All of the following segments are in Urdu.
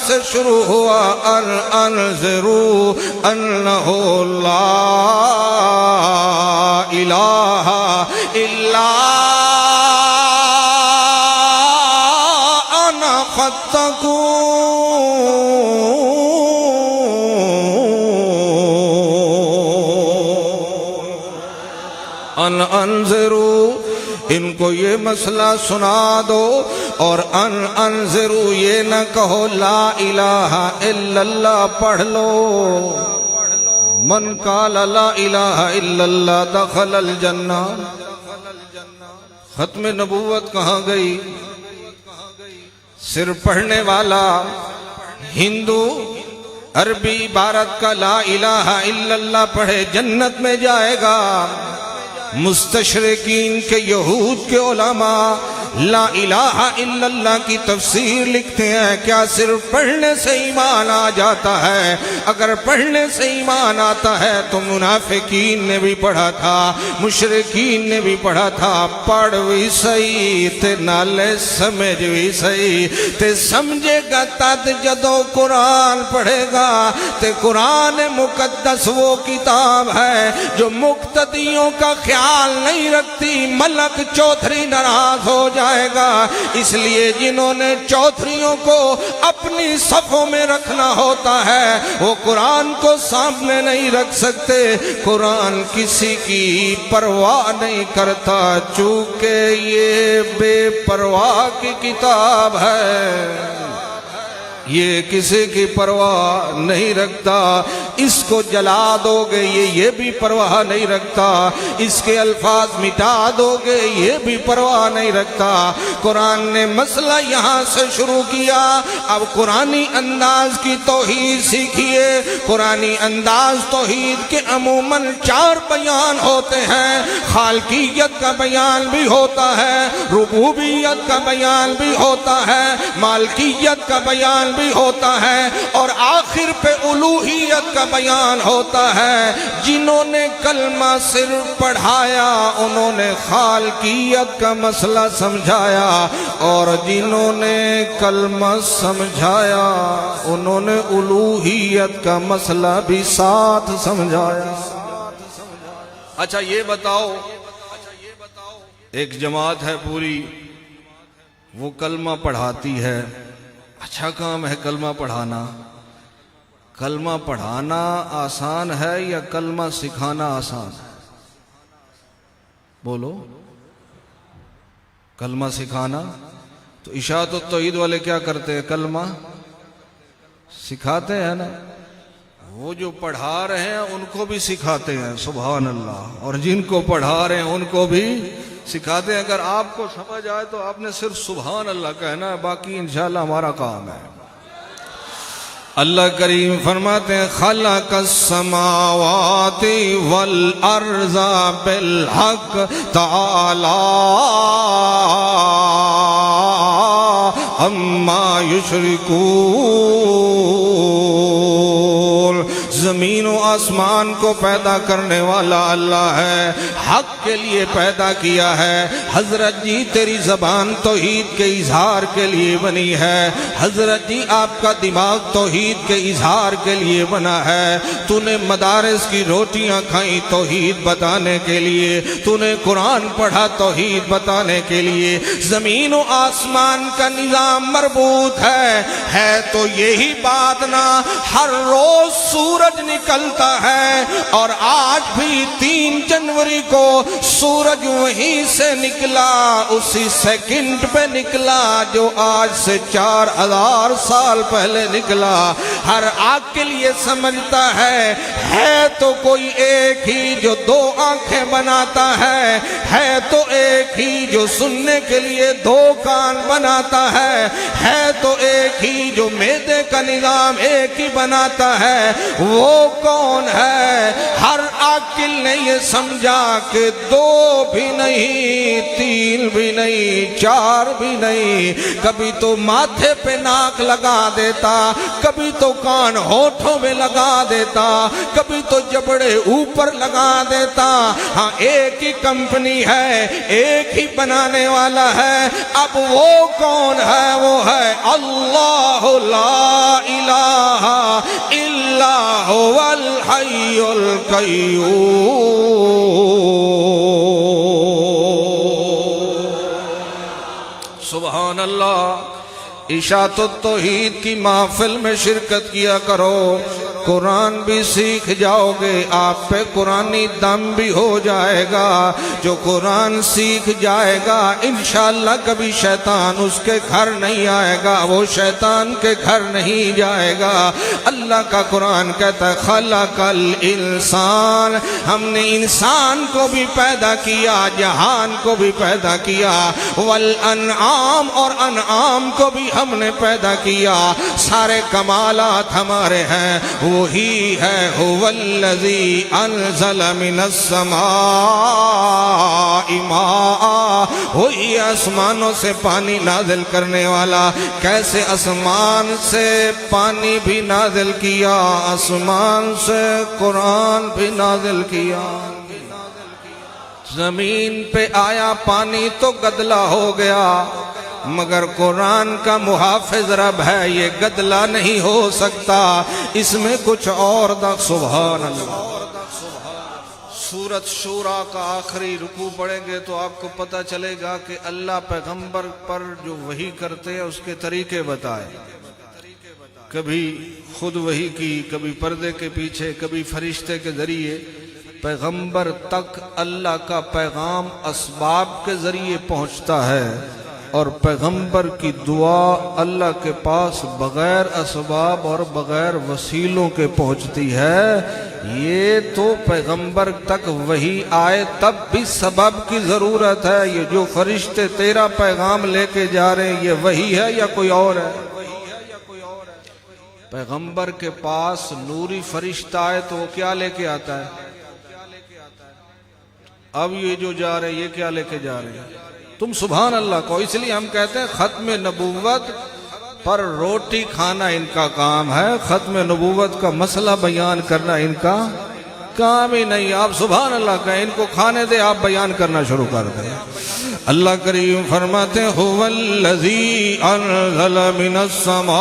سے شروع ہوا ان انذروا انہ لا الہ الا انا فاتقون ان انذروا ان کو یہ مسئلہ سنا دو اور ان انذروا یہ نہ کہو لا الہ الا اللہ پڑھ لو من قال لا الہ الا اللہ دخل الجنہ ختم نبوت کہاں گئی صرف پڑھنے والا ہندو عربی عبارت کا لا الہ الا اللہ پڑھے جنت میں جائے گا مستشرقین کے یہود کے علماء لا الہ الا اللہ کی تفسیر لکھتے ہیں کیا صرف پڑھنے سے ایمان آ جاتا ہے اگر پڑھنے سے ایمان آتا ہے تو منافقین نے بھی پڑھا تھا مشرکین نے بھی پڑھا تھا پڑھ بھی صحیح تے نالے سمجھ بھی صحیح تے سمجھے گا تد جدو قرآن پڑھے گا تے قرآن مقدس وہ کتاب ہے جو مقتدیوں کا خیال نہیں رکھتی ملک چوتھری ناراض ہو جائے گا اس لیے جنہوں نے چوتھریوں کو اپنی صفوں میں رکھنا ہوتا ہے وہ قرآن کو سامنے نہیں رکھ سکتے قرآن کسی کی پرواہ نہیں کرتا چونکہ یہ بے پرواہ کی کتاب ہے یہ کسی کی پرواہ نہیں رکھتا اس کو جلا دو گے یہ بھی پرواہ نہیں رکھتا اس کے الفاظ مٹا دو گے یہ بھی پرواہ نہیں رکھتا قرآن نے مسئلہ یہاں سے شروع کیا اب قرآنی انداز کی توحید سیکھیے قرآنی انداز توحید کے عموماً 4 بیان ہوتے ہیں خالقیت کا بیان بھی ہوتا ہے ربوبیت کا بیان بھی ہوتا ہے مالکیت کا بیان بھی ہوتا ہے اور آخر پہ الوہیت کا بیان ہوتا ہے جنہوں نے کلمہ صرف پڑھایا انہوں نے خالقیت کا مسئلہ سمجھایا اور جنہوں نے کلمہ سمجھایا انہوں نے الوہیت کا مسئلہ بھی ساتھ سمجھایا اچھا یہ بتاؤ ایک جماعت ہے پوری وہ کلمہ پڑھاتی ہے اچھا کام ہے کلمہ پڑھانا کلمہ پڑھانا آسان ہے یا کلمہ سکھانا آسان ہے بولو کلمہ سکھانا تو اشاعت التوحید والے کیا کرتے ہیں کلمہ سکھاتے ہیں نا وہ جو پڑھا رہے ہیں ان کو بھی سکھاتے ہیں سبحان اللہ اور جن کو پڑھا رہے ہیں ان کو بھی سکھاتے ہیں اگر آپ کو سمجھ آئے تو آپ نے صرف سبحان اللہ کہنا ہے باقی انشاءاللہ ہمارا کام ہے اللہ کریم فرماتے ہیں خلق السماوات والارض بالحق تعالی اما یشرکون زمین و آسمان کو پیدا کرنے والا اللہ ہے حق کے لیے پیدا کیا ہے حضرت جی تیری زبان توحید کے اظہار کے لیے بنی ہے حضرت جی آپ کا دماغ توحید کے اظہار کے لیے بنا ہے تو نے مدارس کی روٹیاں کھائیں توحید بتانے کے لیے تو نے قرآن پڑھا توحید بتانے کے لیے زمین و آسمان کا نظام مربوط ہے تو یہی بات نہ ہر روز سورج نکلتا ہے اور آج بھی 3 جنوری کو سورج وہیں سے نکلا اسی سیکنڈ پہ نکلا جو آج سے 4000 سال پہلے نکلا ہر آنکھ کے لیے سمجھتا ہے تو کوئی ایک ہی جو 2 آنکھیں بناتا ہے تو ایک ہی جو سننے کے لیے 2 کان بناتا ہے تو ایک ہی جو معدے کا نظام ایک ہی بناتا ہے وہ کون ہے ہر عاقل نے یہ سمجھا کہ 2 بھی نہیں 3 بھی نہیں 4 بھی نہیں، کبھی تو ماتھے پہ ناک لگا دیتا، کبھی تو کان ہونٹوں میں لگا دیتا، کبھی تو جبڑے اوپر لگا دیتا۔ ہاں ایک ہی کمپنی ہے، ایک ہی بنانے والا ہے، اب وہ کون ہے؟ وہ ہے اللہ لا الہ الا هو الحی القیوم۔ سبحان اللہ۔ اشاعت التوحید کی محفل میں شرکت کیا کرو، قرآن بھی سیکھ جاؤ گے، آپ پہ قرآنی دم بھی ہو جائے گا۔ جو قرآن سیکھ جائے گا انشاءاللہ کبھی شیطان اس کے گھر نہیں آئے گا، وہ شیطان کے گھر نہیں جائے گا۔ اللہ کا قرآن کہتا ہے خلق الانسان، ہم نے انسان کو بھی پیدا کیا، جہان کو بھی پیدا کیا، والانعام، اور انعام کو بھی ہم نے پیدا کیا۔ سارے کمالات ہمارے ہیں، وہی ہے هو الذی انزل من السماء ماء، وہی آسمانوں سے پانی نازل کرنے والا۔ کیسے؟ آسمان سے پانی بھی نازل کیا، آسمان سے قرآن بھی نازل کیا۔ زمین پہ آیا پانی تو گدلا ہو گیا، مگر قرآن کا محافظ رب ہے، یہ گدلا نہیں ہو سکتا، اس میں کچھ اور سبحان اللہ۔ سورۃ شورى کا آخری رکوع پڑھیں گے تو آپ کو پتہ چلے گا کہ اللہ پیغمبر پر جو وحی کرتے ہیں اس کے طریقے بتائے، کبھی خود وحی کی، کبھی پردے کے پیچھے، کبھی فرشتے کے ذریعے۔ پیغمبر تک اللہ کا پیغام اسباب کے ذریعے پہنچتا ہے، اور پیغمبر کی دعا اللہ کے پاس بغیر اسباب اور بغیر وسیلوں کے پہنچتی ہے۔ یہ تو پیغمبر تک وحی آئے تب بھی سبب کی ضرورت ہے۔ یہ جو فرشتے تیرا پیغام لے کے جا رہے ہیں، یہ وحی ہے یا کوئی اور ہے؟ پیغمبر کے پاس نوری فرشتہ آئے تو وہ کیا لے کے آتا ہے؟ اب یہ جو جا رہے ہیں یہ کیا لے کے جا رہے ہیں؟ تم سبحان اللہ کو۔ اس لیے ہم کہتے ہیں ختم نبوت پر روٹی کھانا ان کا کام ہے، ختم نبوت کا مسئلہ بیان کرنا ان کا کام ہی نہیں۔ آپ سبحان اللہ کہیں، ان کو کھانے دے، آپ بیان کرنا شروع کر دیں۔ اللہ کریم فرماتے ہیں هو الذی انزل من السماء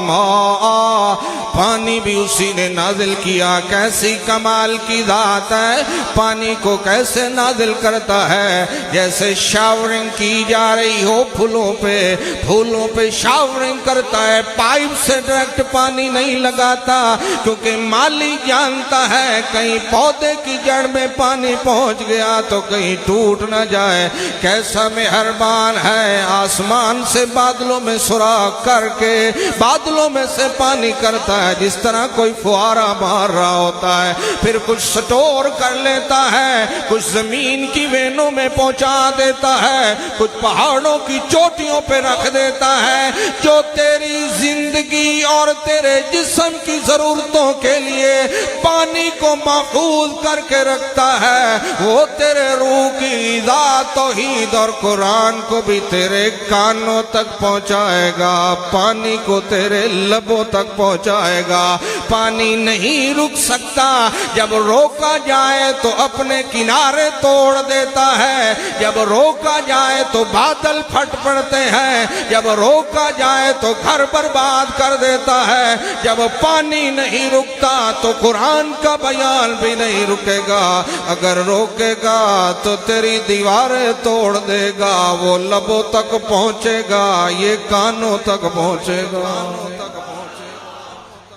ماء، پانی بھی اسی نے نازل کیا۔ کیسی کمال کی ذات ہے، پانی کو کیسے نازل کرتا ہے؟ جیسے شاورنگ کی جا رہی ہو پھولوں پہ شاورنگ کرتا ہے، پائپ سے ڈائریکٹ پانی نہیں لگاتا، کیونکہ مالی جانتا ہے کہیں پودے کی جڑ میں پانی پہنچ گیا تو کہیں ٹوٹ نہ جائے۔ کیسا مہربان ہے، آسمان سے بادلوں میں سوراخ کر کے بادلوں میں سے پانی کرتا ہے، جس طرح کوئی فوارہ مار رہا ہوتا ہے، پھر کچھ سٹور کر لیتا ہے، کچھ زمین کی وینوں میں پہنچا دیتا ہے، کچھ پہاڑوں کی چوٹیوں پہ رکھ دیتا ہے۔ جو تیری زندگی اور تیرے جسم کی ضرورتوں کے لیے پانی کو محفوظ کر کے رکھتا ہے، وہ تیرے روح کی غذا توحید اور قرآن کو بھی تیرے کانوں تک پہنچائے گا، پانی کو تیرے لبوں تک پہنچائے گا۔ پانی نہیں رک سکتا، جب روکا جائے تو اپنے کنارے توڑ دیتا ہے، جب روکا جائے تو بادل پھٹ پڑتے ہیں، جب روکا جائے تو گھر برباد کر دیتا ہے۔ جب پانی نہیں رکتا تو قرآن کا بیان بھی نہیں رکے گا، اگر روکے گا تو تیری دیواریں توڑ دے گا، وہ لبوں تک پہنچے گا، یہ کانوں تک پہنچے گا۔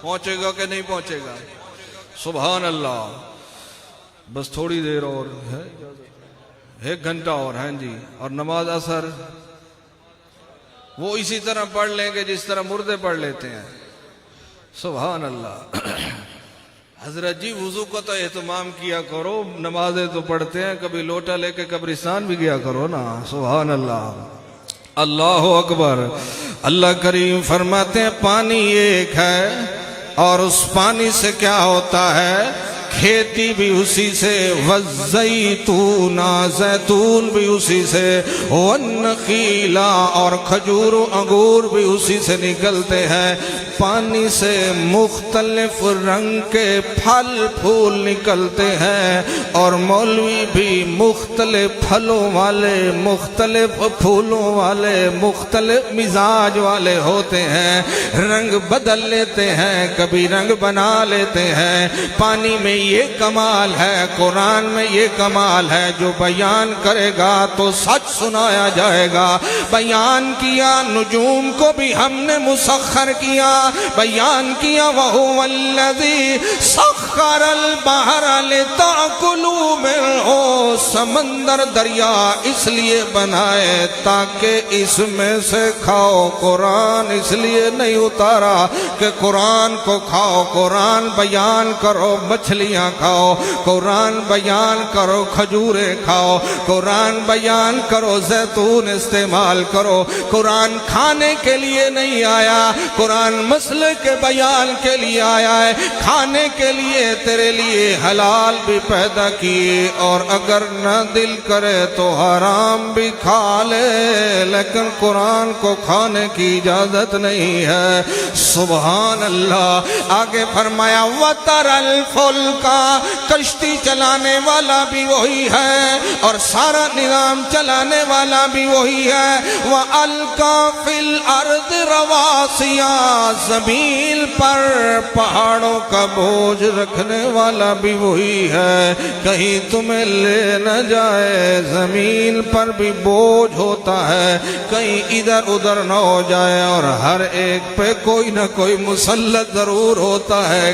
پہنچے گا کہ نہیں پہنچے گا؟ سبحان اللہ۔ بس تھوڑی دیر اور ہے، 1 گھنٹہ اور ہے جی، اور نماز اثر وہ اسی طرح پڑھ لیں گے جس طرح مردے پڑھ لیتے ہیں۔ سبحان اللہ۔ حضرت جی وضو کا تو اہتمام کیا کرو، نمازیں تو پڑھتے ہیں، کبھی لوٹا لے کے قبرستان بھی گیا کرو نا۔ سبحان اللہ، اللہ اکبر۔ اللہ کریم فرماتے ہیں پانی ایک ہے، اور اس پانی سے کیا ہوتا ہے؟ کھیتی بھی اسی سے، والزیتون، زیتون بھی اسی سے، والنخیل، اور کھجور و انگور بھی اسی سے نکلتے ہیں۔ پانی سے مختلف رنگ کے پھل پھول نکلتے ہیں، اور مولوی بھی مختلف پھلوں والے، مختلف پھولوں والے، مختلف مزاج والے ہوتے ہیں، رنگ بدل لیتے ہیں، کبھی رنگ بنا لیتے ہیں۔ پانی میں یہ کمال ہے، قرآن میں یہ کمال ہے، جو بیان کرے گا تو سچ سنایا جائے گا۔ بیان کیا نجوم کو بھی ہم نے مسخر کیا، بیان کیا وَهُوَ الَّذِي سَخَّرَ الْبَحْرَ لِتَأْكُلُوا مِنْهُ، سمندر دریا اس لیے بنائے تاکہ اس میں سے کھاؤ۔ قرآن اس لیے نہیں اتارا کہ قرآن کو کھاؤ، قرآن بیان کرو مچھلیاں کھاؤ، قرآن بیان کرو کھجوریں کھاؤ، قرآن بیان کرو زیتون استعمال کرو۔ قرآن کھانے کے لیے نہیں آیا، قرآن مسئلے کے بیان کے لیے آیا ہے۔ کھانے کے لیے تیرے لیے حلال بھی پیدا کیے، اور اگر نہ دل کرے تو حرام بھی کھا لے، لیکن قرآن کو کھانے کی اجازت نہیں ہے۔ سبحان اللہ۔ آگے فرمایا وَتَرَى الْفُلْكَ، کشتی چلانے والا بھی وہی ہے، اور سارا نظام چلانے والا بھی وہی ہے۔ وَأَلْقَى فِي الْأَرْضِ رَوَاسِيَ، زمین پر پہاڑوں کا بوجھ رکھنے والا بھی وہی ہے، کہیں تمہیں لے نہ جائے۔ زمین پر بھی بوجھ ہوتا ہے، کہیں ادھر ادھر نہ ہو جائے، اور ہر ایک پہ کوئی نہ کوئی مسلط ضرور ہوتا ہے۔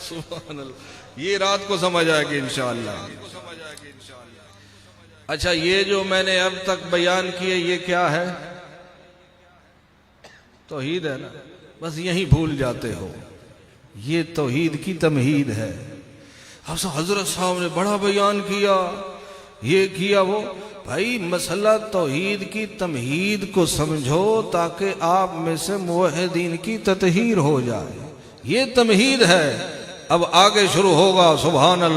سبحان اللہ۔ یہ رات کو سمجھ آئے گی انشاءاللہ۔ اچھا، یہ جو میں نے اب تک بیان کیے یہ کیا ہے؟ توحید ہے نا، بس یہی بھول جاتے ہو۔ یہ توحید کی تمہید ہے۔ حضرت صاحب نے بڑا بیان کیا، یہ کیا وہ، بھائی مسئلہ توحید کی تمہید کو سمجھو تاکہ آپ میں سے موحدین کی تطہیر ہو جائے۔ یہ تمہید ہے۔ اب آگے شروع ہوگا۔ سبحان اللہ۔